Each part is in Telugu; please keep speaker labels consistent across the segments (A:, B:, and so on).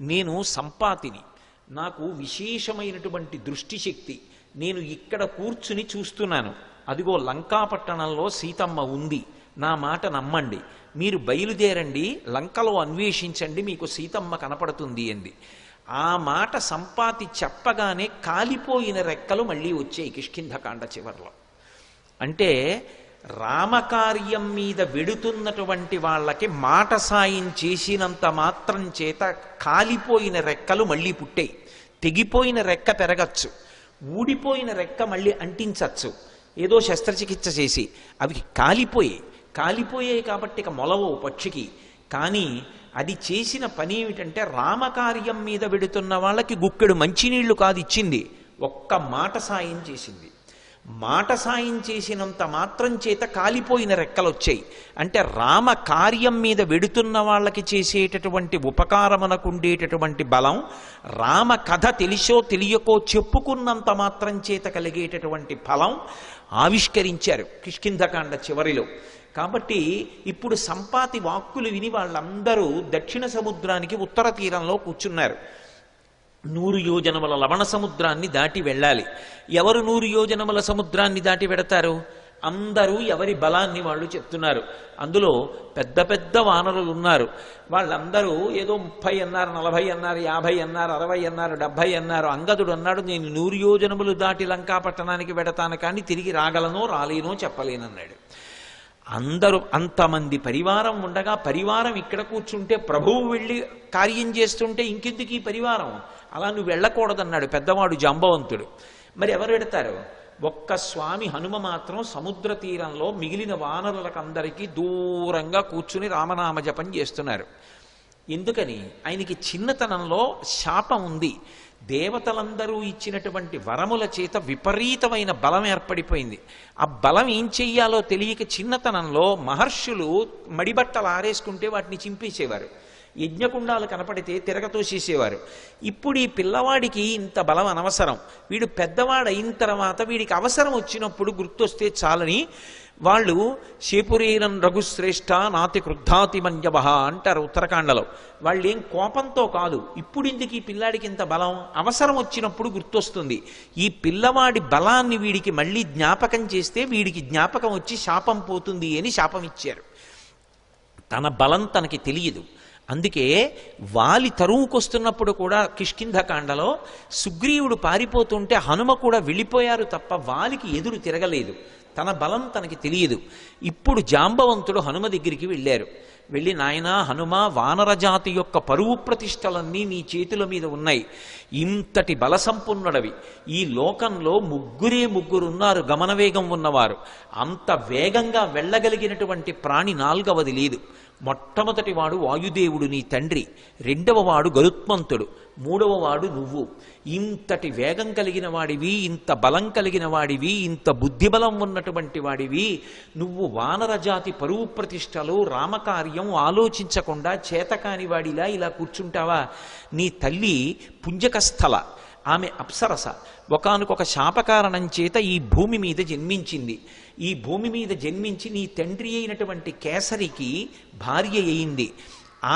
A: నేను సంపాతిని, నాకు విశేషమైనటువంటి దృష్టి శక్తి, నేను ఇక్కడ కూర్చుని చూస్తున్నాను, అదిగో లంకాపట్టణంలో సీతమ్మ ఉంది, నా మాట నమ్మండి, మీరు బయలుదేరండి, లంకలో అన్వేషించండి, మీకు సీతమ్మ కనపడుతుంది అంది. ఆ మాట సంపాతి చెప్పగానే కాలిపోయిన రెక్కలు మళ్ళీ వచ్చాయి కిష్కింధకాండ చివరిలో. అంటే రామకార్యం మీద వెడుతున్నటువంటి వాళ్ళకి మాట సాయం చేసినంత మాత్రం చేత కాలిపోయిన రెక్కలు మళ్ళీ పుట్టాయి. తెగిపోయిన రెక్క పెరగచ్చు, ఊడిపోయిన రెక్క మళ్ళీ అంటించచ్చు, ఏదో శస్త్రచికిత్స చేసి. అవి కాలిపోయాయి కాబట్టి ఇక మొలవో పక్షికి. కానీ అది చేసిన పని ఏమిటంటే రామకార్యం మీద వెడుతున్న వాళ్ళకి గుక్కెడు మంచినీళ్లు కాదు ఇచ్చింది, ఒక్క మాట సాయం చేసింది. మాట సాయం చేసినంత మాత్రం చేత కాలిపోయిన రెక్కలు వచ్చాయి. అంటే రామ కార్యం మీద వెడుతున్న వాళ్ళకి చేసేటటువంటి ఉపకారమునకు ఉండేటటువంటి బలం, రామ కథ తెలిసో తెలియకో చెప్పుకున్నంత మాత్రం చేత కలిగేటటువంటి ఫలం ఆవిష్కరించారు కిష్కింధకాండ చివరిలో. కాబట్టి ఇప్పుడు సంపాతి వాక్కులు విని వాళ్ళందరూ దక్షిణ సముద్రానికి ఉత్తర తీరంలో కూర్చున్నారు. 100 యోజనముల లవణ సముద్రాన్ని దాటి వెళ్ళాలి. ఎవరు 100 యోజనముల సముద్రాన్ని దాటి వెడతారు? అందరూ ఎవరి బలాన్ని వాళ్ళు చెప్తున్నారు. అందులో పెద్ద పెద్ద వానరులు ఉన్నారు. వాళ్ళందరూ ఏదో 30 అన్నారు, 40 అన్నారు, 50 అన్నారు, 60 అన్నారు, 70 అన్నారు. అంగదుడు అన్నాడు, నేను 100 యోజనములు దాటి లంకాపట్టణానికి వెడతాను, కానీ తిరిగి రాగలనో రాలేనో చెప్పలేనన్నాడు. అందరూ అంతమంది పరివారం ఉండగా, పరివారం ఇక్కడ కూర్చుంటే ప్రభువు వెళ్ళి కార్యం చేస్తుంటే ఇంకెందుకు ఈ పరివారం, అలా నువ్వు వెళ్ళకూడదన్నాడు పెద్దవాడు జాంబవంతుడు. మరి ఎవరు వెడతారు? ఒక్క స్వామి హనుమ మాత్రం సముద్ర తీరంలో మిగిలిన వానరులకందరికీ దూరంగా కూర్చుని రామనామ జపం చేస్తున్నారు. ఎందుకని? ఆయనకి చిన్నతనంలో శాపం ఉంది. దేవతలందరూ ఇచ్చినటువంటి వరముల చేత విపరీతమైన బలం ఏర్పడిపోయింది. ఆ బలం ఏం చెయ్యాలో తెలియక చిన్నతనంలో మహర్షులు మడిబట్టలు ఆరేసుకుంటే వాటిని చింపేసేవారు, యజ్ఞకుండాలు కనపడితే తిరగతోసేసేవారు. ఇప్పుడు ఈ పిల్లవాడికి ఇంత బలం అనవసరం, వీడు పెద్దవాడైన తర్వాత వీడికి అవసరం వచ్చినప్పుడు గుర్తొస్తే చాలని వాళ్ళు శేపురీరం రఘుశ్రేష్ఠ నాతి క్రుద్ధాతి మంజవహ అంటారు ఉత్తరాఖండలో. వాళ్ళు ఏం కోపంతో కాదు, ఇప్పుడు ఇందుకు ఈ పిల్లాడికి ఇంత బలం, అవసరం వచ్చినప్పుడు గుర్తొస్తుంది. ఈ పిల్లవాడి బలాన్ని వీడికి మళ్ళీ జ్ఞాపకం చేస్తే వీడికి జ్ఞాపకం వచ్చి శాపం పోతుంది అని శాపం ఇచ్చారు. తన బలం తనకి తెలియదు. అందుకే వాలి తరువుకొస్తున్నప్పుడు కూడా కిష్కింధకాండలో సుగ్రీవుడు పారిపోతుంటే హనుమ కూడా వెళ్ళిపోయారు తప్ప వాలికి ఎదురు తిరగలేదు. తన బలం తనకి తెలియదు. ఇప్పుడు జాంబవంతుడు హనుమ దగ్గరికి వెళ్ళారు. వెళ్ళి, నాయనా హనుమ, వానరజాతి యొక్క పరువు ప్రతిష్టలన్నీ నీ చేతుల మీద ఉన్నాయి, ఇంతటి బలసంపన్నుడవి, ఈ లోకంలో ముగ్గురున్నారు గమనవేగం ఉన్నవారు, అంత వేగంగా వెళ్ళగలిగినటువంటి ప్రాణి 4వది లేదు. మొట్టమొదటి వాడు వాయుదేవుడు నీ తండ్రి, 2వ వాడు గరుత్మంతుడు, 3వ వాడు నువ్వు. ఇంతటి వేగం కలిగిన వాడివి, ఇంత బలం కలిగిన వాడివి, ఇంత బుద్ధిబలం ఉన్నటువంటి వాడివి, నువ్వు వానరజాతి పరువు ప్రతిష్టలు రామకార్యం ఆలోచించకుండా చేతకాని వాడిలా ఇలా కూర్చుంటావా? నీ తల్లి పుంజకస్థల, ఆమె అప్సరస, ఒకానొక శాపకారణం చేత ఈ భూమి మీద జన్మించింది. ఈ భూమి మీద జన్మించి నీ తండ్రి అయినటువంటి కేసరికి భార్య అయింది.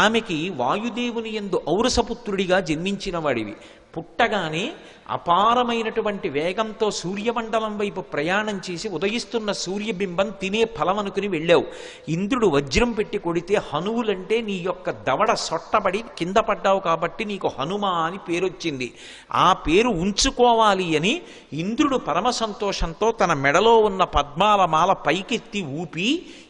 A: ఆమెకి వాయుదేవుని యందు ఔరసపుత్రుడిగా జన్మించిన వాడివి. పుట్టగానే అపారమైనటువంటి వేగంతో సూర్యమండలం వైపు ప్రయాణం చేసి ఉదయిస్తున్న సూర్యబింబం తినే ఫలం అనుకుని వెళ్ళావు. ఇంద్రుడు వజ్రం పెట్టి కొడితే హనువులంటే నీ యొక్క దవడ సొట్టబడి కింద పడ్డావు కాబట్టి నీకు హనుమ అని పేరొచ్చింది. ఆ పేరు ఉంచుకోవాలి అని ఇంద్రుడు పరమ సంతోషంతో తన మెడలో ఉన్న పద్మాల మాల పైకెత్తి ఊపి,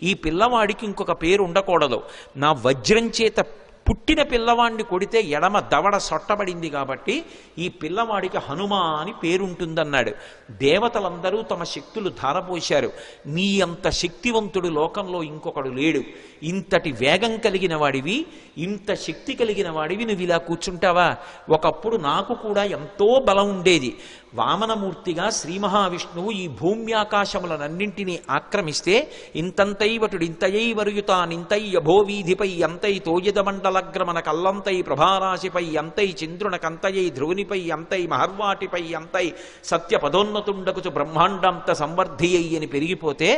A: ఈ పిల్లవాడికి ఇంకొక పేరు ఉండకూడదు, నా వజ్రం చేత పుట్టిన పిల్లవాడిని కొడితే ఎడమ దవడ సొట్టబడింది కాబట్టి ఈ పిల్లవాడికి హనుమ అని పేరుంటుందన్నాడు. దేవతలందరూ తమ శక్తులు ధారపోశారు. నీ అంత శక్తివంతుడు లోకంలో ఇంకొకడు లేడు. ఇంతటి వేగం కలిగిన వాడివి, ఇంత శక్తి కలిగిన వాడివి, నువ్వు ఇలా కూర్చుంటావా? ఒకప్పుడు నాకు కూడా ఎంతో బలం ఉండేది. వామనమూర్తిగా శ్రీ మహావిష్ణువు ఈ భూమ్యాకాశములనన్నింటినీ ఆక్రమిస్తే ఇంతంతైవటుడు ఇంతయై వరుయుతానింతై యభోవీధిపై అంతై తోయదమండలగ్రమణ కల్లంతై ప్రభారాశిపై అంతై చంద్రునకంతయై ధ్రువునిపై అంతై మహర్వాటిపై అంతై సత్యపదోన్నతుండకుచు బ్రహ్మాండంత సంవర్ధి అని పెరిగిపోతే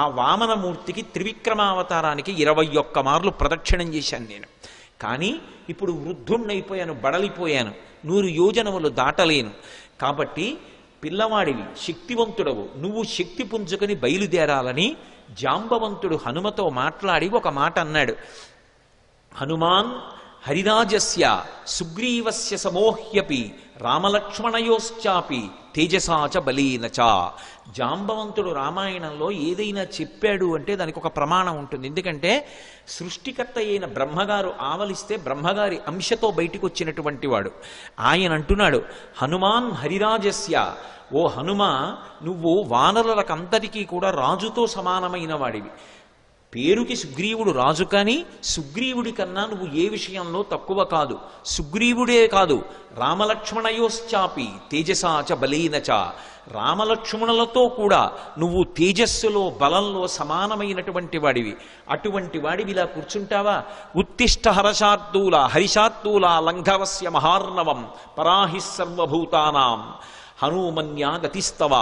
A: ఆ వామనమూర్తికి త్రివిక్రమావతారానికి 21 మార్లు ప్రదక్షిణం చేశాను నేను. కానీ ఇప్పుడు వృద్ధుణ్ణైపోయాను, బడలిపోయాను, 100 యోజనములు దాటలేను. కాబట్టి పిల్లవాడివి, శక్తివంతుడవు, నువ్వు శక్తి పుంజుకొని బయలుదేరాలని జాంబవంతుడు హనుమతో మాట్లాడి ఒక మాట అన్నాడు. హనుమాన్ హరిరాజస్య సుగ్రీవస్య సమోహ్యపి రామలక్ష్మణయోశ్చాపి తేజసాచ బలీనచ. జాంబవంతుడు రామాయణంలో ఏదైనా చెప్పాడు అంటే దానికి ఒక ప్రమాణం ఉంటుంది. ఎందుకంటే సృష్టికర్త అయిన బ్రహ్మగారు ఆవలిస్తే బ్రహ్మగారి అంశతో బయటికి వచ్చినటువంటి వాడు. ఆయన అంటున్నాడు, హనుమాన్ హరిరాజస్య, ఓ హనుమ, నువ్వు వానరులకందరికీ కూడా రాజుతో సమానమైన వాడివి. పేరుకి సుగ్రీవుడు రాజు, కానీ సుగ్రీవుడి కన్నా నువ్వు ఏ విషయంలో తక్కువ కాదు. సుగ్రీవుడే కాదు, రామలక్ష్మణయోశ్చాపి తేజసాచ బలీనచ, రామలక్ష్మణులతో కూడా నువ్వు తేజస్సులో బలంలో సమానమైనటువంటి వాడివి. అటువంటి వాడివి ఇలా కూర్చుంటావా? ఉత్తిష్ట హర్షార్దూల హరిషార్దూల లంఘవస్య మహార్ణవం పరాహి సర్వభూతానాం హనుమన్యా గతిస్తవ.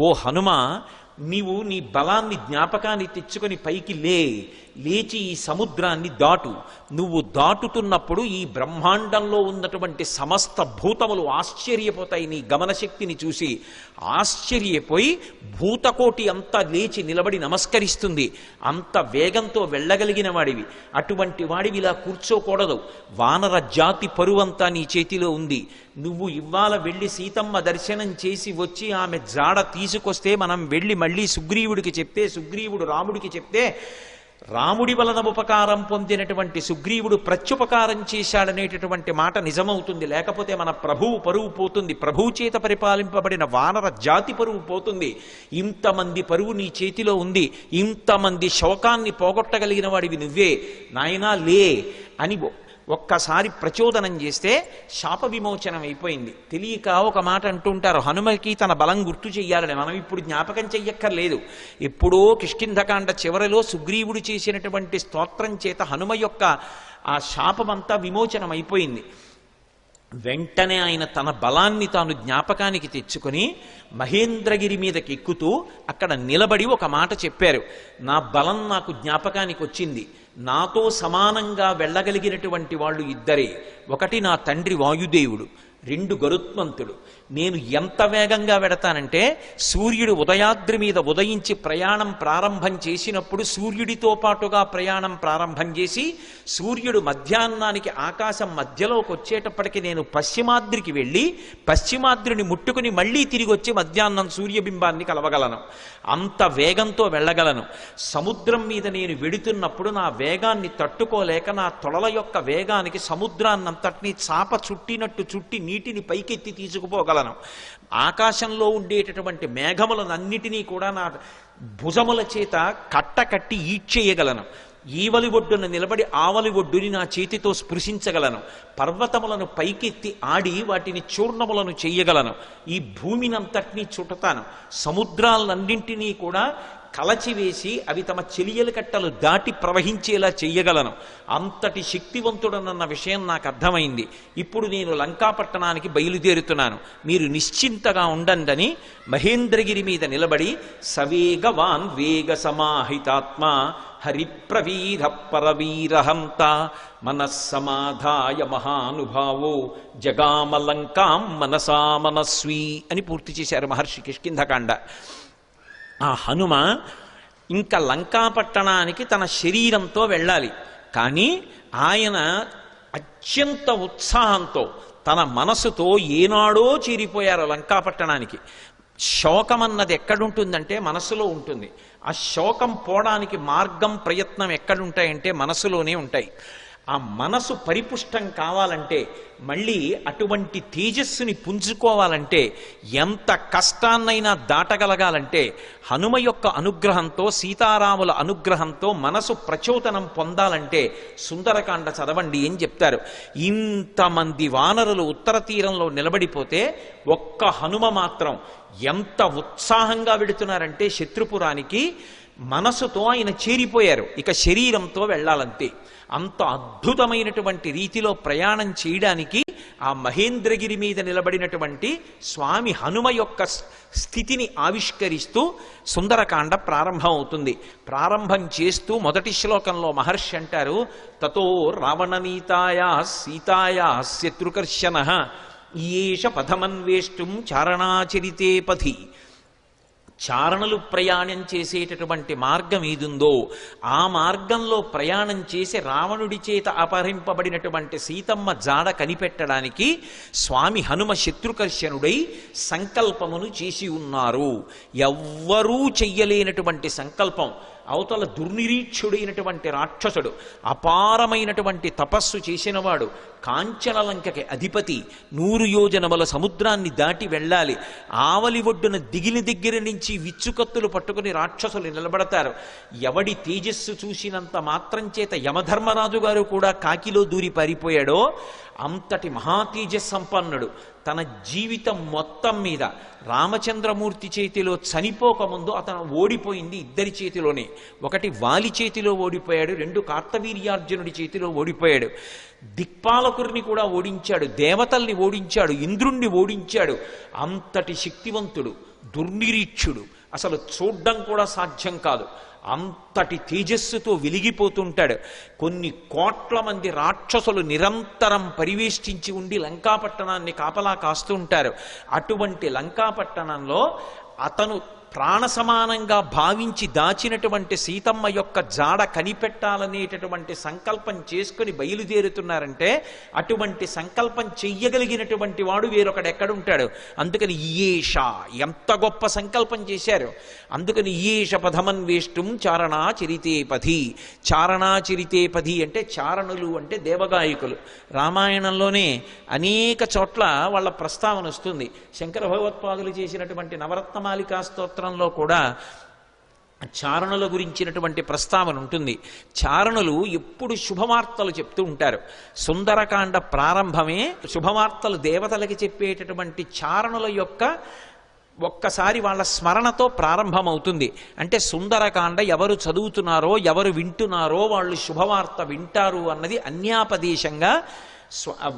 A: ఓ హనుమ, నీవు నీ బలాన్ని జ్ఞాపకాన్ని తెచ్చుకొని పైకి లేచి ఈ సముద్రాన్ని దాటు. నువ్వు దాటుతున్నప్పుడు ఈ బ్రహ్మాండంలో ఉన్నటువంటి సమస్త భూతములు ఆశ్చర్యపోతాయి నీ గమనశక్తిని చూసి. ఆశ్చర్యపోయి భూతకోటి అంతా లేచి నిలబడి నమస్కరిస్తుంది. అంత వేగంతో వెళ్ళగలిగిన వాడివి. అటువంటి వాడివి ఇలా కూర్చోకూడదు. వానర జాతి పరువంతా నీ చేతిలో ఉంది. నువ్వు ఇవాళ వెళ్ళి సీతమ్మ దర్శనం చేసి వచ్చి ఆమె జాడ తీసుకొస్తే మనం వెళ్ళి మళ్ళీ సుగ్రీవుడికి చెప్తే, సుగ్రీవుడు రాముడికి చెప్తే, రాముడి వలన ఉపకారం పొందినటువంటి సుగ్రీవుడు ప్రత్యుపకారం చేశాడనేటటువంటి మాట నిజమవుతుంది. లేకపోతే మన ప్రభువు పరువు పోతుంది. ప్రభువు చేత పరిపాలింపబడిన వానర జాతి పరువు పోతుంది. ఇంతమంది పరువు నీ చేతిలో ఉంది. ఇంతమంది శోకాన్ని పోగొట్టగలిగిన వాడివి నువ్వే. నాయనా లే అని ఒక్కసారి ప్రచోదనం చేస్తే శాప విమోచనం అయిపోయింది. తెలియక ఒక మాట అంటుంటారు, హనుమకి తన బలం గుర్తు చెయ్యాలని. మనం ఇప్పుడు జ్ఞాపకం చెయ్యక్కర్లేదు. ఎప్పుడో కిష్కింధకాండ చివరిలో సుగ్రీవుడు చేసినటువంటి స్తోత్రం చేత హనుమ యొక్క ఆ శాపమంతా విమోచనం అయిపోయింది. వెంటనే ఆయన తన బలాన్ని తాను జ్ఞాపకానికి తెచ్చుకొని మహేంద్రగిరి మీదకి ఎక్కుతూ అక్కడ నిలబడి ఒక మాట చెప్పారు, నా బలం నాకు జ్ఞాపకానికి వచ్చింది. నాతో సమానంగా వెళ్ళగలిగినటువంటి వాళ్ళు ఇద్దరే. ఒకటి నా తండ్రి వాయుదేవుడు, 2 గరుత్మంతుడు. నేను ఎంత వేగంగా వెడతానంటే సూర్యుడు ఉదయాద్రి మీద ఉదయించి ప్రయాణం ప్రారంభం చేసినప్పుడు సూర్యుడితో పాటుగా ప్రయాణం ప్రారంభం చేసి సూర్యుడు మధ్యాహ్నానికి ఆకాశం మధ్యలోకి వచ్చేటప్పటికి నేను పశ్చిమాద్రికి వెళ్ళి పశ్చిమాద్రిని ముట్టుకుని మళ్ళీ తిరిగి వచ్చి మధ్యాహ్నం సూర్యబింబాన్ని కలవగలను. అంత వేగంతో వెళ్ళగలను. సముద్రం మీద నేను వెడుతున్నప్పుడు నా వేగాన్ని తట్టుకోలేక నా తొడల యొక్క వేగానికి సముద్రాన్నంతటినీ చాప చుట్టినట్టు చుట్టి నీటిని పైకెత్తి తీసుకుపోగలను. ఆకాశంలో ఉండేటటువంటి మేఘములనన్నిటినీ కూడా నా భుజముల చేత కట్టకట్టి ఈడ్చేయగలను. ఈవలి ఒడ్డున నిలబడి ఆవలి ఒడ్డుని నా చేతితో స్పృశించగలను. పర్వతములను పైకెత్తి ఆడి వాటిని చూర్ణములను చెయ్యగలను. ఈ భూమినంతటినీ చుట్టతాను. సముద్రాలన్నింటినీ కూడా కలచివేసి అవి తమ చెలియల కట్టలు దాటి ప్రవహించేలా చెయ్యగలను. అంతటి శక్తివంతుడనన్న విషయం నాకు అర్థమైంది. ఇప్పుడు నేను లంకాపట్టణానికి బయలుదేరుతున్నాను, మీరు నిశ్చింతగా ఉండండి మహేంద్రగిరి మీద నిలబడి సవేగవాన్ వేగ సమాహితాత్మ హరిప్రవీర పరవీరహంత మనస్సమాధాయ మహానుభావో జగామలంకాం మనసా మనస్వీ అని పూర్తి చేశారు మహర్షి కిష్కింధకాండ. ఆ హనుమ ఇంకా లంకాపట్టణానికి తన శరీరంతో వెళ్ళాలి. కానీ ఆయన అత్యంత ఉత్సాహంతో తన మనసుతో ఏనాడో చేరిపోయారు లంకాపట్టణానికి. శోకం అన్నది ఎక్కడుంటుందంటే మనసులో ఉంటుంది. ఆ శోకం పోవడానికి మార్గం ప్రయత్నం ఎక్కడుంటాయంటే మనసులోనే ఉంటాయి. ఆ మనసు పరిపుష్టం కావాలంటే, మళ్ళీ అటువంటి తేజస్సుని పుంజుకోవాలంటే, ఎంత కష్టాన్నైనా దాటగలగాలంటే హనుమ యొక్క అనుగ్రహంతో, సీతారాముల అనుగ్రహంతో మనసు ప్రచోదనం పొందాలంటే సుందరకాండ చదవండి అని చెప్తారు. ఇంతమంది వానరులు ఉత్తర తీరంలో నిలబడిపోతే ఒక్క హనుమ మాత్రం ఎంత ఉత్సాహంగా వెడుతున్నారంటే శత్రుపురానికి మనసుతో ఆయన చేరిపోయారు. ఇక శరీరంతో వెళ్ళాలంతే. అంత అద్భుతమైనటువంటి రీతిలో ప్రయాణం చేయడానికి ఆ మహేంద్రగిరి మీద నిలబడినటువంటి స్వామి హనుమ యొక్క స్థితిని ఆవిష్కరిస్తూ సుందరకాండ ప్రారంభం అవుతుంది. ప్రారంభం చేస్తూ మొదటి శ్లోకంలో మహర్షి అంటారు, తతో రావణనీతాయా సీతాయా శత్రుకర్షణ ఈయేష పథమన్వేష్టం చారణాచరితే పథి. చారణులు ప్రయాణం చేసేటటువంటి మార్గం ఏదుందో ఆ మార్గంలో ప్రయాణం చేసి రావణుడి చేత అపహరింపబడినటువంటి సీతమ్మ జాడ కనిపెట్టడానికి స్వామి హనుమ శత్రుకర్షణుడై సంకల్పమును చేసి ఉన్నారు. ఎవ్వరూ చెయ్యలేనటువంటి సంకల్పం. అవతల దుర్నిరీక్షుడైనటువంటి రాక్షసుడు, అపారమైనటువంటి తపస్సు చేసినవాడు, కాంచనలంకకి అధిపతి, 100 యోజనముల సముద్రాన్ని దాటి వెళ్ళాలి. ఆవలి ఒడ్డున దిగిన దగ్గర నుంచి విచ్చుకత్తులు పట్టుకుని రాక్షసులు నిలబడతారు. ఎవడి తేజస్సు చూసినంత మాత్రం చేత యమధర్మరాజు గారు కూడా కాకిలో దూరి పారిపోయాడో అంతటి మహాతేజస్సంపన్నుడు. తన జీవితం మొత్తం మీద రామచంద్రమూర్తి చేతిలో చనిపోకముందు అతను ఓడిపోయింది 2 చేతిలోనే. ఒకటి వాలి చేతిలో ఓడిపోయాడు, 2 కార్తవీర్యార్జునుడి చేతిలో ఓడిపోయాడు. దిక్పాలకుర్ని కూడా ఓడించాడు, దేవతల్ని ఓడించాడు, ఇంద్రుణ్ణి ఓడించాడు. అంతటి శక్తివంతుడు, దుర్నిరీక్షుడు, అసలు చూడ్డం కూడా సాధ్యం కాదు. అంతటి తేజస్సుతో వెలిగిపోతుంటాడు. కొన్ని కోట్ల మంది రాక్షసులు నిరంతరం పరివేష్టించి ఉండి లంకాపట్టణాన్ని కాపలా కాస్తూ ఉంటారు. అటువంటి లంకాపట్టణంలో అతను ప్రాణ సమానంగా భావించి దాచినటువంటి సీతమ్మ యొక్క జాడ కనిపెట్టాలనేటటువంటి సంకల్పం చేసుకుని బయలుదేరుతున్నారంటే అటువంటి సంకల్పం చెయ్యగలిగినటువంటి వాడు వేరొకడెక్కడుంటాడు. అందుకని ఈయేష, ఎంత గొప్ప సంకల్పం చేశారు. అందుకని ఈయేష పథమన్వేష్టం చారణాచరితే పథి. చారణాచరితే పథి అంటే చారణులు అంటే దేవగాయకులు. రామాయణంలోనే అనేక చోట్ల వాళ్ళ ప్రస్తావన వస్తుంది. శంకర భగవత్పాదులు చేసినటువంటి నవరత్నమాలికా స్తోత్రంలో కూడా చారణుల గురించినటువంటి ప్రస్తావన ఉంటుంది. చారణులు ఎప్పుడు శుభవార్తలు చెప్తూ ఉంటారు. సుందరకాండ ప్రారంభమే శుభవార్తలు దేవతలకి చెప్పేటటువంటి చారణుల యొక్క ఒక్కసారి వాళ్ళ స్మరణతో ప్రారంభమవుతుంది. అంటే సుందరకాండ ఎవరు చదువుతున్నారో ఎవరు వింటున్నారో వాళ్ళు శుభవార్త వింటారు అన్నది అన్యాపదేశంగా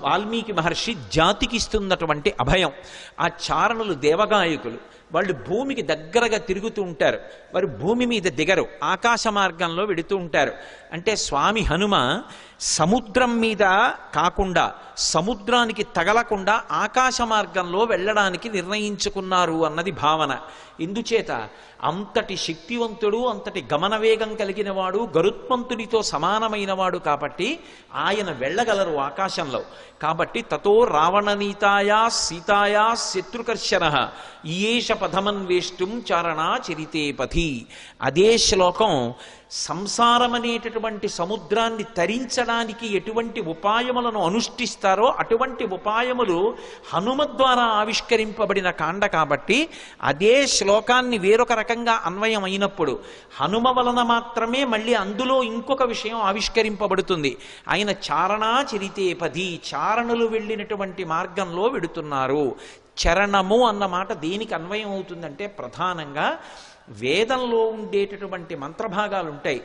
A: వాల్మీకి మహర్షి జాతికి ఇస్తున్నటువంటి అభయం. ఆ చారణులు దేవగాయకులు. వాళ్ళు భూమికి దగ్గరగా తిరుగుతూ ఉంటారు. వారు భూమి మీద దిగరు, ఆకాశ మార్గంలో వెడుతూ ఉంటారు. అంటే స్వామి హనుమ సముద్రం మీద కాకుండా సముద్రానికి తగలకుండా ఆకాశ మార్గంలో వెళ్ళడానికి నిర్ణయించుకున్నారు అన్నది భావన. ఎందుచేత అంతటి శక్తివంతుడు, అంతటి గమనవేగం కలిగిన వాడు, గరుత్మంతుడితో సమానమైన వాడు కాబట్టి ఆయన వెళ్ళగలరు ఆకాశంలో. కాబట్టి తతో రావణనీతాయా సీతాయా శత్రుకర్షణ ఈయేష పథమన్వేష్టం చారణాచరితే పథి. అదే శ్లోకం సంసారం అనేటటువంటి సముద్రాన్ని తరించడానికి ఎటువంటి ఉపాయములను అనుష్ఠిస్తారో అటువంటి ఉపాయములు హనుమ ద్వారా ఆవిష్కరింపబడిన కాండ కాబట్టి అదే శ్లోకాన్ని వేరొక రకంగా అన్వయం అయినప్పుడు హనుమ వలన మాత్రమే మళ్ళీ అందులో ఇంకొక విషయం ఆవిష్కరింపబడుతుంది. ఆయన చారణాచరితే పథి, చారణులు వెళ్ళినటువంటి మార్గంలో వెడుతున్నారు. చరణము అన్న మాట దేనికి అన్వయం అవుతుందంటే ప్రధానంగా వేదంలో ఉండేటటువంటి మంత్రభాగాలు ఉంటాయి.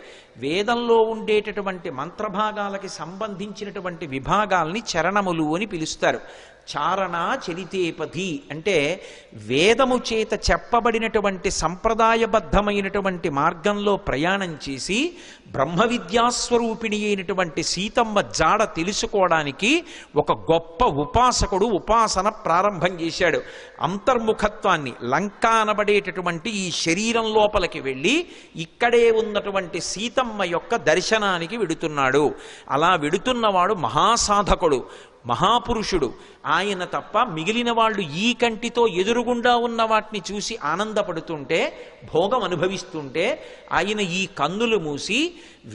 A: వేదంలో ఉండేటటువంటి మంత్రభాగాలకి సంబంధించినటువంటి విభాగాల్ని చరణములు అని పిలుస్తారు. చారణాచరితే పథి అంటే వేదము చేత చెప్పబడినటువంటి సంప్రదాయబద్ధమైనటువంటి మార్గంలో ప్రయాణం చేసి బ్రహ్మ విద్యాస్వరూపిణి అయినటువంటి సీతమ్మ జాడ తెలుసుకోవడానికి ఒక గొప్ప ఉపాసకుడు ఉపాసన ప్రారంభం చేశాడు. అంతర్ముఖత్వాన్ని, లంక అనబడేటటువంటి ఈ శరీరం లోపలికి వెళ్ళి ఇక్కడే ఉన్నటువంటి సీతమ్మ యొక్క దర్శనానికి వెడుతున్నాడు. అలా వెడుతున్నవాడు మహాసాధకుడు, మహాపురుషుడు. ఆయన తప్ప మిగిలిన వాళ్ళు ఈ కంటితో ఎదురుగుండా ఉన్న వాటిని చూసి ఆనందపడుతుంటే, భోగం అనుభవిస్తుంటే ఆయన ఈ కన్నులు మూసి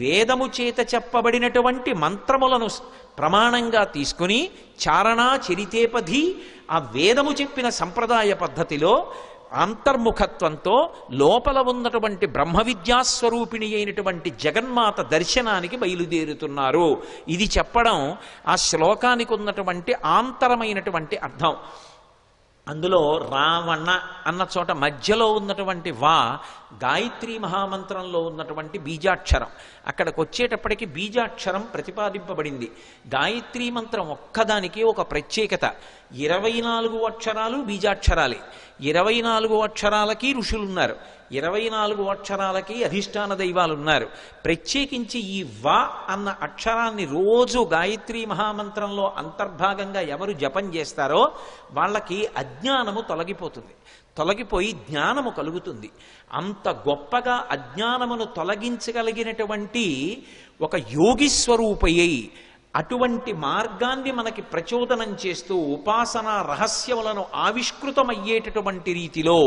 A: వేదము చేత చెప్పబడినటువంటి మంత్రములను ప్రమాణంగా తీసుకుని చారణాచరితే పథి, ఆ వేదము చెప్పిన సంప్రదాయ పద్ధతిలో అంతర్ముఖత్వంతో లోపల ఉన్నటువంటి బ్రహ్మ విద్యాస్వరూపిణి అయినటువంటి జగన్మాత దర్శనానికి బయలుదేరుతున్నారు. ఇది చెప్పడం ఆ శ్లోకానికి ఉన్నటువంటి ఆంతరమైనటువంటి అర్థం. అందులో రావణ అన్న చోట మధ్యలో ఉన్నటువంటి వా గాయత్రీ మహామంత్రంలో ఉన్నటువంటి బీజాక్షరం. అక్కడికి వచ్చేటప్పటికి బీజాక్షరం ప్రతిపాదింపబడింది. గాయత్రీ మంత్రం ఒక్కదానికి ఒక ప్రత్యేకత. 24 అక్షరాలు బీజాక్షరాలే. 24 అక్షరాలకి ఋషులున్నారు, 24 అక్షరాలకి అధిష్టాన దైవాలు ఉన్నారు. ప్రత్యేకించి ఈ వా అన్న అక్షరాన్ని రోజు గాయత్రీ మహామంత్రంలో అంతర్భాగంగా ఎవరు జపం చేస్తారో వాళ్ళకి అజ్ఞానము తొలగిపోతుంది, తొలగిపోయి జ్ఞానము కలుగుతుంది. అంత గొప్పగా అజ్ఞానమును తొలగించగలిగినటువంటి ఒక యోగిస్వరూపయ్యి అటువంటి మార్గాన్ని మనకి ప్రచోదనం చేస్తూ ఉపాసనా రహస్యములను ఆవిష్కృతమయ్యేటటువంటి రీతిలో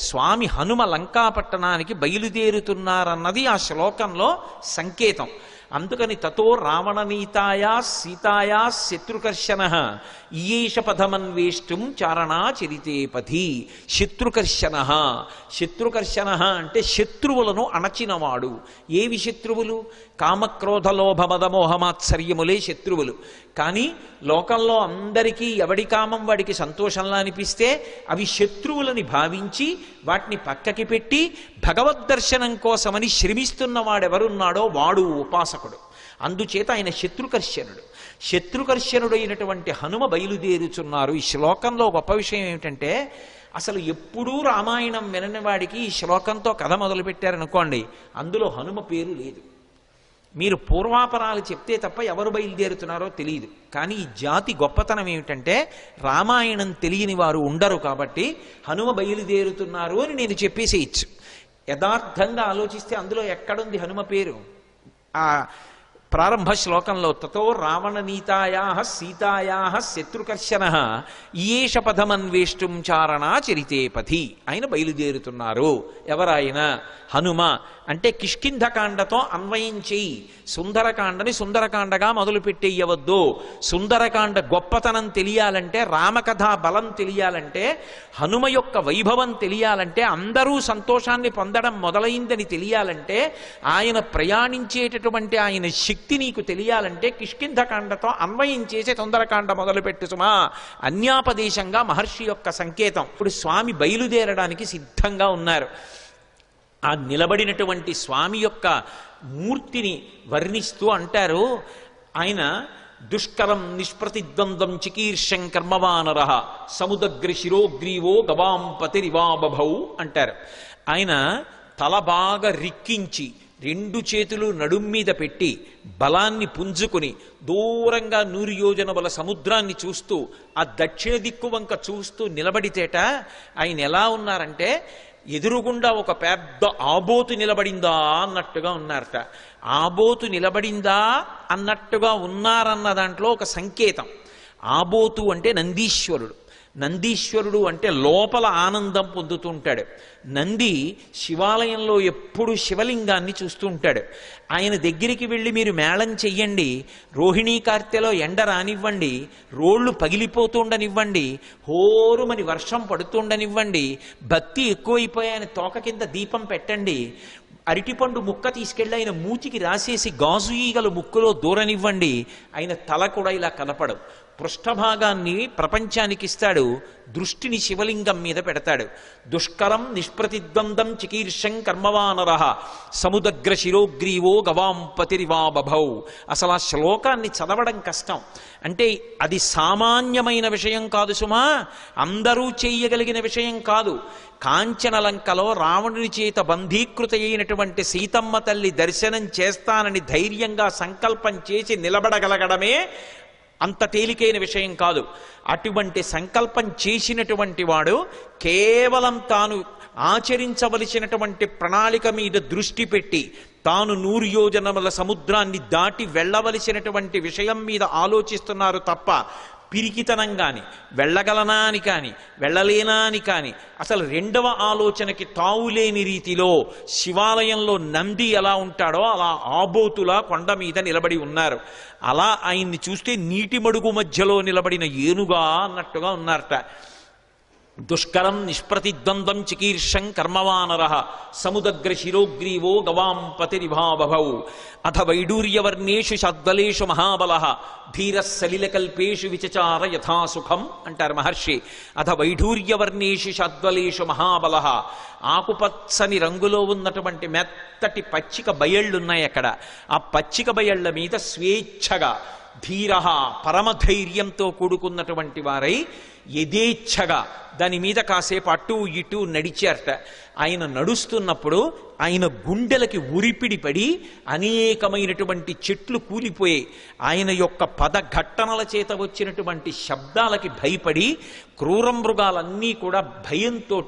A: స్వామి హనుమ లంకాపట్టణానికి బయలుదేరుతున్నారన్నది ఆ శ్లోకంలో సంకేతం. అందుకని తతో రావణనీతాయా సీతాయా శత్రుకర్షణ ఈయేష పథమన్వేష్టం చారణా చరితే పథి. శత్రుకర్షణ, శత్రుకర్షణ అంటే శత్రువులను అణచినవాడు. ఏవి శత్రువులు? కామక్రోధ లోభ మదమోహమాత్సర్యములే శత్రువులు. కానీ లోకంలో అందరికీ ఎవడి కామం వాడికి సంతోషంలా అనిపిస్తే అవి శత్రువులని భావించి వాటిని పక్కకి పెట్టి భగవద్దర్శనం కోసమని శ్రమిస్తున్నవాడెవరున్నాడో వాడు ఉపాసకుడు. అందుచేత ఆయన శత్రుకర్షణుడు. శత్రుకర్షణుడైనటువంటి హనుమ బయలుదేరుచున్నారు. ఈ శ్లోకంలో గొప్ప విషయం ఏమిటంటే, అసలు ఎప్పుడూ రామాయణం వినని వాడికి ఈ శ్లోకంతో కథ మొదలుపెట్టారనుకోండి, అందులో హనుమ పేరు లేదు. మీరు పూర్వాపరాలు చెప్తే తప్ప ఎవరు బయలుదేరుతున్నారో తెలియదు. కానీ ఈ జాతి గొప్పతనం ఏమిటంటే రామాయణం తెలియని వారు ఉండరు కాబట్టి హనుమ బయలుదేరుతున్నారు అని నేను చెప్పేసేయచ్చు. యథార్థంగా ఆలోచిస్తే అందులో ఎక్కడుంది హనుమ పేరు? ఆ ప్రారంభ శ్లోకంలో తతో రావణనీతాయా సీతాయా శత్రుకర్షణ ఈయేష పథమన్వేష్టం చారణా చరితే పథి. ఆయన బయలుదేరుతున్నారు. ఎవరాయన? హనుమ. అంటే కిష్కింధకాండతో అన్వయం చేయి. సుందరకాండని సుందరకాండగా మొదలుపెట్టేయవద్దు. సుందరకాండ గొప్పతనం తెలియాలంటే, రామకథా బలం తెలియాలంటే, హనుమ యొక్క వైభవం తెలియాలంటే, అందరూ సంతోషాన్ని పొందడం మొదలైందని తెలియాలంటే, ఆయన ప్రయాణించేటటువంటి ఆయన శక్తి నీకు తెలియాలంటే కిష్కింధకాండతో అన్వయం చేసే సుందరకాండ మొదలుపెట్టు సుమా. అన్యాపదేశంగా మహర్షి యొక్క సంకేతం. ఇప్పుడు స్వామి బయలుదేరడానికి సిద్ధంగా ఉన్నారు. ఆ నిలబడినటువంటి స్వామి యొక్క మూర్తిని వర్ణిస్తూ అంటారు ఆయన, దుష్కరం నిష్ప్రతిద్వంద్వం చికీర్షం కర్మవానర సముదగ్ర శిరోగ్రీవో గవాంపతిరివా బభౌ అంటారు. ఆయన తల బాగా రిక్కించి 2 చేతులు నడుం మీద పెట్టి బలాన్ని పుంజుకుని దూరంగా 100 యోజనముల సముద్రాన్ని చూస్తూ ఆ దక్షిణ దిక్కు వంక చూస్తూ నిలబడితేట ఆయన ఎలా ఉన్నారంటే, ఎదురుగుండా ఒక పెద్ద ఆబోతు నిలబడిందా అన్నట్టుగా ఉన్నారట. ఆబోతు నిలబడిందా అన్నట్టుగా ఉన్నారన్న దాంట్లో ఒక సంకేతం. ఆబోతు అంటే నందీశ్వరుడు. నందీశ్వరుడు అంటే లోపల ఆనందం పొందుతూ ఉంటాడు. నంది శివాలయంలో ఎప్పుడు శివలింగాన్ని చూస్తూ ఉంటాడు. ఆయన దగ్గరికి వెళ్ళి మీరు మేళం చెయ్యండి, రోహిణీ కార్తెలో ఎండ రానివ్వండి, రోళ్లు పగిలిపోతుండనివ్వండి, హోరుమని వర్షం పడుతుండనివ్వండి, భక్తి ఎక్కువైపోయాయని తోక కింద దీపం పెట్టండి, అరటిపండు ముక్క తీసుకెళ్ళి ఆయన మూతికి రాసేసి గాజు ఈగలు ముక్కులో దూరనివ్వండి, ఆయన తల కూడా ఇలా కనపడవు. పృష్ఠభాగాన్ని ప్రపంచానికి ఇస్తాడు, దృష్టిని శివలింగం మీద పెడతాడు. దుష్కరం నిష్ప్రతిద్వంద్వం చికీర్షం కర్మవానర సముదగ్ర శిరోగ్రీవో గవాంపతిరివా బభౌ. అసలు ఆ శ్లోకాన్ని చదవడం కష్టం. అంటే అది సామాన్యమైన విషయం కాదు సుమా, అందరూ చేయగలిగిన విషయం కాదు. కాంచనలంకలో రావణుని చేత బంధీకృత అయినటువంటి సీతమ్మ తల్లి దర్శనం చేస్తానని ధైర్యంగా సంకల్పం చేసి నిలబడగలగడమే అంత తేలికైన విషయం కాదు. అటువంటి సంకల్పం చేసినటువంటి వాడు కేవలం తాను ఆచరించవలసినటువంటి ప్రణాళిక మీద దృష్టి పెట్టి తాను 100 యోజనముల సముద్రాన్ని దాటి వెళ్ళవలసినటువంటి విషయం మీద ఆలోచిస్తున్నారు తప్ప పిరికితనం కాని, వెళ్ళగలనా అని కాని, వెళ్ళలేనా అని కాని, అసలు రెండవ ఆలోచనకి తావులేని రీతిలో శివాలయంలో నంది ఎలా ఉంటాడో అలా ఆబోతులా కొండ మీద నిలబడి ఉన్నారు. అలా ఆయన్ని చూస్తే నీటి మడుగు మధ్యలో నిలబడిన ఏనుగా అన్నట్టుగా ఉన్నారట. దుష్కరం నిష్ప్రతిద్వంద్వం చికీర్షం కర్మవానర సముదగ్ర శిరోగ్రీవో గవాం పతిరిభావభౌ అథ వైడూర్యవర్ణేషు షద్బలేషు మహాబల ధీర సలిలకల్పేషు విచచార యథాసుఖం అంటారు మహర్షి. అథ వైఢూర్యవర్ణేషు షద్బలేషు మహాబల, ఆకుపచ్చని రంగులో ఉన్నటువంటి మెత్తటి పచ్చిక బయళ్ళున్నాయి అక్కడ. ఆ పచ్చిక బయళ్ల మీద స్వేచ్ఛగా ధీర పరమధైర్యంతో కూడుకున్నటువంటి వారై యథేచ్ఛగా దాని మీద కాసేపు అటూ ఇటూ నడిచారట. ఆయన నడుస్తున్నప్పుడు ఆయన గుండెలకి ఉరిపిడి పడి అనేకమైనటువంటి చెట్లు కూలిపోయాయి. ఆయన యొక్క పదఘట్టనల చేత వచ్చినటువంటి శబ్దాలకి భయపడి క్రూర మృగాలన్నీ కూడా భయంతో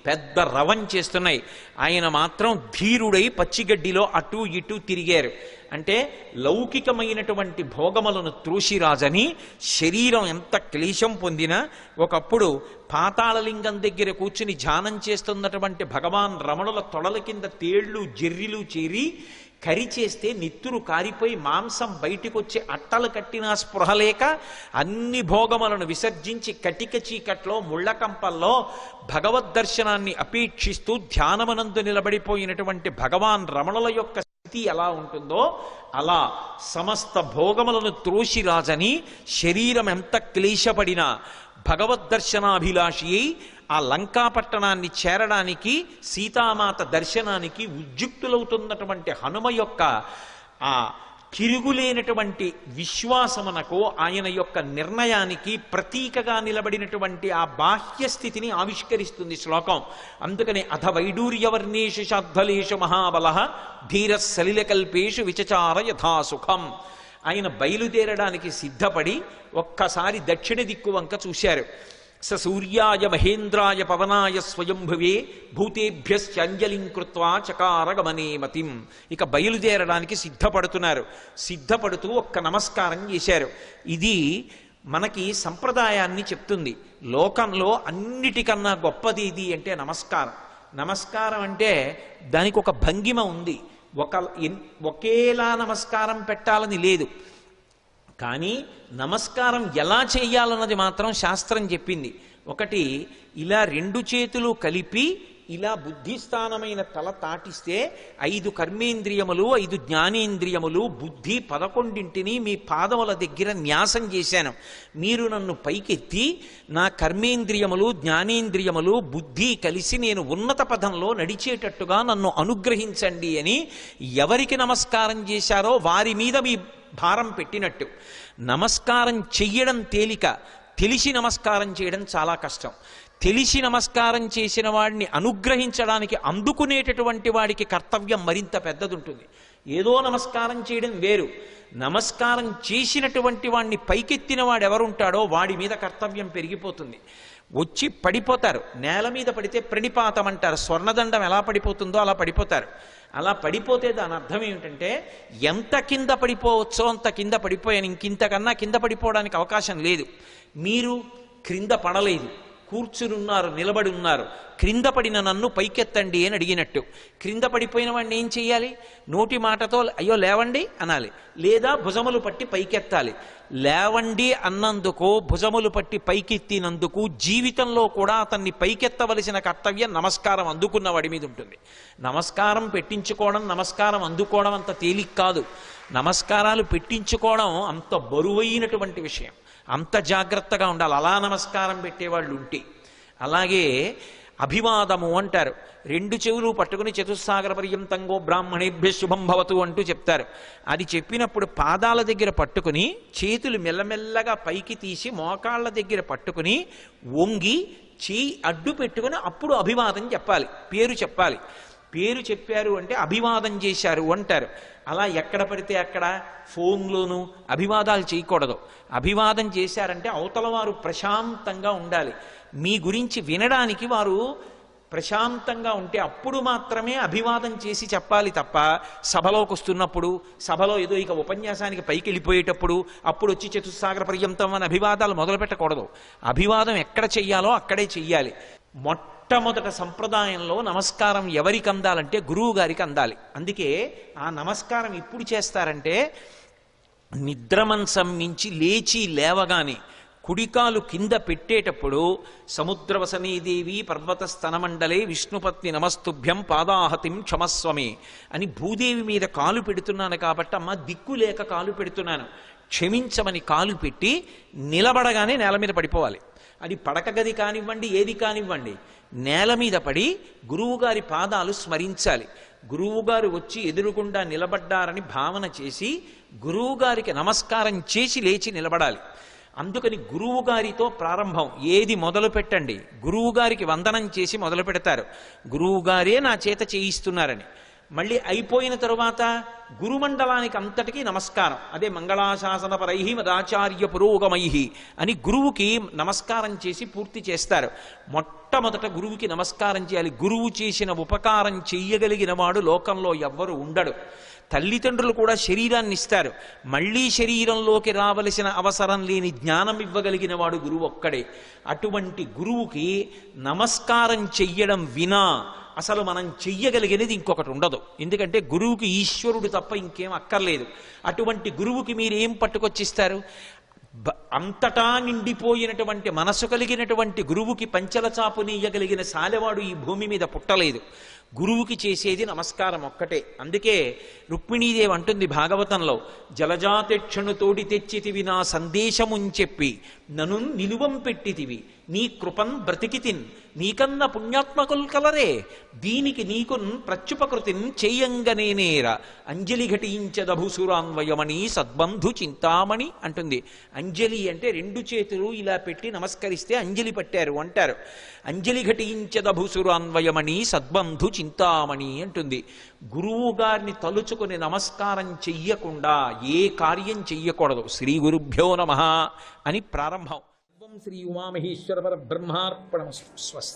A: పెద్ద రవం చేస్తున్నాయి. ఆయన మాత్రం ధీరుడై పచ్చిగడ్డిలో అటూ ఇటూ తిరిగారు. అంటే లౌకికమైనటువంటి భోగములను త్రోషిరాజని శరీరం ఎంత క్లేశం పొందినా ఒకప్పుడు పాతాళలింగం దగ్గర కూర్చుని ధ్యానం చేస్తున్నటువంటి భగవాన్ రమణుల తొడల కింద తేళ్లు జెర్రిలు చేరి కరిచేస్తే నెత్తురు కారిపోయి మాంసం బయటికొచ్చి అట్టలు కట్టినా స్పృహలేక అన్ని భోగములను విసర్జించి కటిక చీకట్లో ముళ్ళకంపల్లో భగవద్దర్శనాన్ని అపేక్షిస్తూ ధ్యానమనందు నిలబడిపోయినటువంటి భగవాన్ రమణుల యొక్క స్థితి ఎలా ఉంటుందో అలా సమస్త భోగములను త్రోషిరాజని శరీరం ఎంత క్లేశపడినా భగవద్దర్శనాభిలాషి అయి ఆ లంకాపట్టణాన్ని చేరడానికి సీతామాత దర్శనానికి ఉద్యుక్తులవుతున్నటువంటి హనుమ యొక్క ఆ తిరుగులేనటువంటి విశ్వాసమునకు ఆయన యొక్క నిర్ణయానికి ప్రతీకగా నిలబడినటువంటి ఆ బాహ్య స్థితిని ఆవిష్కరిస్తుంది శ్లోకం. అందుకని అథ వైడూర్యవర్ణేషు షద్బలేషు మహాబల ధీర సలిలకల్పేషు విచచార యథాసుఖం. ఆయన బయలుదేరడానికి సిద్ధపడి ఒక్కసారి దక్షిణ దిక్కు వంక చూశారు. స సూర్యాయ మహేంద్రాయ పవనాయ స్వయంభువే భూతేభ్యశ్చంజలిం కృత్వా చకార గమనే మతిం. ఇక బయలుదేరడానికి సిద్ధపడుతున్నారు. సిద్ధపడుతూ ఒక్క నమస్కారం చేశారు. ఇది మనకి సంప్రదాయాన్ని చెప్తుంది. లోకంలో అన్నిటికన్నా గొప్పది ఇది అంటే నమస్కారం. నమస్కారం అంటే దానికి ఒక భంగిమ ఉంది. ఒకేలా నమస్కారం పెట్టాలని లేదు. కానీ నమస్కారం ఎలా చేయాలన్నది మాత్రం శాస్త్రం చెప్పింది. ఒకటి, ఇలా రెండు చేతులు కలిపి ఇలా బుద్ధిస్థానమైన తల తాటిస్తే 5 కర్మేంద్రియములు 5 జ్ఞానేంద్రియములు బుద్ధి 11ంటిని మీ పాదముల దగ్గర న్యాసం చేశాను. మీరు నన్ను పైకెత్తి నా కర్మేంద్రియములు జ్ఞానేంద్రియములు బుద్ధి కలిసి నేను ఉన్నత పదంలో నడిచేటట్టుగా నన్ను అనుగ్రహించండి అని ఎవరికి నమస్కారం చేశారో వారి మీద మీ భారం పెట్టినట్టు. నమస్కారం చెయ్యడం తేలిక, తెలిసి నమస్కారం చేయడం చాలా కష్టం. తెలిసి నమస్కారం చేసిన వాడిని అనుగ్రహించడానికి అందుకునేటటువంటి వాడికి కర్తవ్యం మరింత పెద్దది ఉంటుంది. ఏదో నమస్కారం చేయడం వేరు, నమస్కారం చేసినటువంటి వాడిని పైకెత్తిన వాడు ఎవరుంటాడో వాడి మీద కర్తవ్యం పెరిగిపోతుంది. వచ్చి పడిపోతారు. నేల మీద పడితే ప్రణిపాతం అంటారు. స్వర్ణదండం ఎలా పడిపోతుందో అలా పడిపోతారు. అలా పడిపోతే దాని అర్థం ఏమిటంటే ఎంత కింద పడిపోవచ్చో అంత కింద పడిపోయాను, ఇంకింతకన్నా కింద పడిపోవడానికి అవకాశం లేదు. మీరు క్రింద పడలేదు, కూర్చుని ఉన్నారు, నిలబడి ఉన్నారు. క్రింద పడిన నన్ను పైకెత్తండి అని అడిగినట్టు. క్రింద పడిపోయిన వాడిని ఏం చెయ్యాలి? నోటి మాటతో అయ్యో లేవండి అనాలి, లేదా భుజములు పట్టి పైకెత్తాలి. లేవండి అన్నందుకు, భుజములు పట్టి పైకెత్తినందుకు జీవితంలో కూడా అతన్ని పైకెత్తవలసిన కర్తవ్యం నమస్కారం అందుకున్న వాడి మీద ఉంటుంది. నమస్కారం పెట్టించుకోవడం, నమస్కారం అందుకోవడం అంత తేలిక కాదు. నమస్కారాలు పెట్టించుకోవడం అంత బరువైనటువంటి విషయం. అంత జాగ్రత్తగా ఉండాలి అలా నమస్కారం పెట్టేవాళ్ళు ఉంటే. అలాగే అభివాదము అంటారు. 2 చెవులు పట్టుకుని చతుస్సాగర పర్యంతంగో బ్రాహ్మణేభ్య శుభం భవతు అంటూ చెప్తారు. అది చెప్పినప్పుడు పాదాల దగ్గర పట్టుకుని చేతులు మెల్లమెల్లగా పైకి తీసి మోకాళ్ళ దగ్గర పట్టుకుని వంగి చేయి అడ్డు పెట్టుకుని అప్పుడు అభివాదం చెప్పాలి, పేరు చెప్పాలి. పేరు చెప్పారు అంటే అభివాదం చేశారు అంటారు. అలా ఎక్కడ పడితే అక్కడ ఫోన్లోనూ అభివాదాలు చేయకూడదు. అభివాదం చేశారంటే అవతల వారు ప్రశాంతంగా ఉండాలి. మీ గురించి వినడానికి వారు ప్రశాంతంగా ఉంటే అప్పుడు మాత్రమే అభివాదం చేసి చెప్పాలి తప్ప సభలోకి వస్తున్నప్పుడు, సభలో ఏదో ఇక ఉపన్యాసానికి పైకి వెళ్ళిపోయేటప్పుడు అప్పుడు వచ్చి చతుస్సాగర పర్యంతం అని అభివాదాలు మొదలు పెట్టకూడదు. అభివాదం ఎక్కడ చెయ్యాలో అక్కడే చెయ్యాలి. మొట్టమొదట సంప్రదాయంలో నమస్కారం ఎవరికి అందాలంటే గురువు గారికి అందాలి. అందుకే ఆ నమస్కారం ఎప్పుడు చేస్తారంటే నిద్రమంచం నుంచి లేచి లేవగానే కుడికాలు కింద పెట్టేటప్పుడు సముద్రవసనీదేవి పర్వత స్తనమండలే విష్ణుపత్ని నమస్తుభ్యం పాదాహతిం క్షమస్వమే అని భూదేవి మీద కాలు పెడుతున్నాను కాబట్టి అమ్మ దిక్కు లేక కాలు పెడుతున్నాను క్షమించమని కాలు పెట్టి నిలబడగానే నేల మీద పడిపోవాలి. అది పడక గది కానివ్వండి, ఏది కానివ్వండి, నేల మీద పడి గురువుగారి పాదాలు స్మరించాలి. గురువుగారు వచ్చి ఎదురుగుండా నిలబడ్డారని భావన చేసి గురువుగారికి నమస్కారం చేసి లేచి నిలబడాలి. అందుకని గురువుగారితో ప్రారంభం. ఏది మొదలు పెట్టండి, గురువుగారికి వందనం చేసి మొదలు పెడతారు. గురువుగారే నా చేత చేయిస్తున్నారని. మళ్ళీ అయిపోయిన తరువాత గురుమండలానికి అంతటికీ నమస్కారం. అదే మంగళాశాసన పరై మదాచార్య పురోగమై అని గురువుకి నమస్కారం చేసి పూర్తి చేస్తారు. మొట్టమొదట గురువుకి నమస్కారం చేయాలి. గురువు చేసిన ఉపకారం చెయ్యగలిగిన వాడు లోకంలో ఎవ్వరు ఉండడు. తల్లిదండ్రులు కూడా శరీరాన్ని ఇస్తారు, మళ్ళీ శరీరంలోకి రావలసిన అవసరం లేని జ్ఞానం ఇవ్వగలిగిన వాడు గురువు ఒక్కడే. అటువంటి గురువుకి నమస్కారం చెయ్యడం వినా అసలు మనం చెయ్యగలిగినది ఇంకొకటి ఉండదు. ఎందుకంటే గురువుకి ఈశ్వరుడు తప్ప ఇంకేం అక్కర్లేదు. అటువంటి గురువుకి మీరు ఏం పట్టుకొచ్చిస్తారు? అంతటా నిండిపోయినటువంటి మనసు కలిగినటువంటి గురువుకి పంచల చాపునీయగలిగిన సాలెవాడు ఈ భూమి మీద పుట్టలేదు. గురువుకి చేసేది నమస్కారం ఒక్కటే. అందుకే రుక్మిణీదేవి అంటుంది భాగవతంలో, జలజాతెక్షణు తోడి తెచ్చితివి నా సందేశముంచెప్పి నను నిలువం పెట్టితివి నీ కృపన్ బ్రతికితిన్ నీకన్న పుణ్యాత్మకుల్ కలరే దీనికి నీకున్ ప్రత్యుపకృతిన్ చేయంగనేనేర అంజలి ఘటించదభుసురాన్వయమణి సద్బంధు చింతామణి అంటుంది. అంజలి అంటే రెండు చేతులు ఇలా పెట్టి నమస్కరిస్తే అంజలి పట్టారు అంటారు. అంజలి ఘటించదభుసురాన్వయమణి సద్బంధు చింతామణి అంటుంది. గురువు గారిని తలుచుకుని నమస్కారం చెయ్యకుండా ఏ కార్యం చెయ్యకూడదు. శ్రీ గురుభ్యో నమః అని ప్రారంభం. శ్రీ ఉమామహేశ్వర పరబ్రహ్మార్పణమస్తు. స్వస్తి.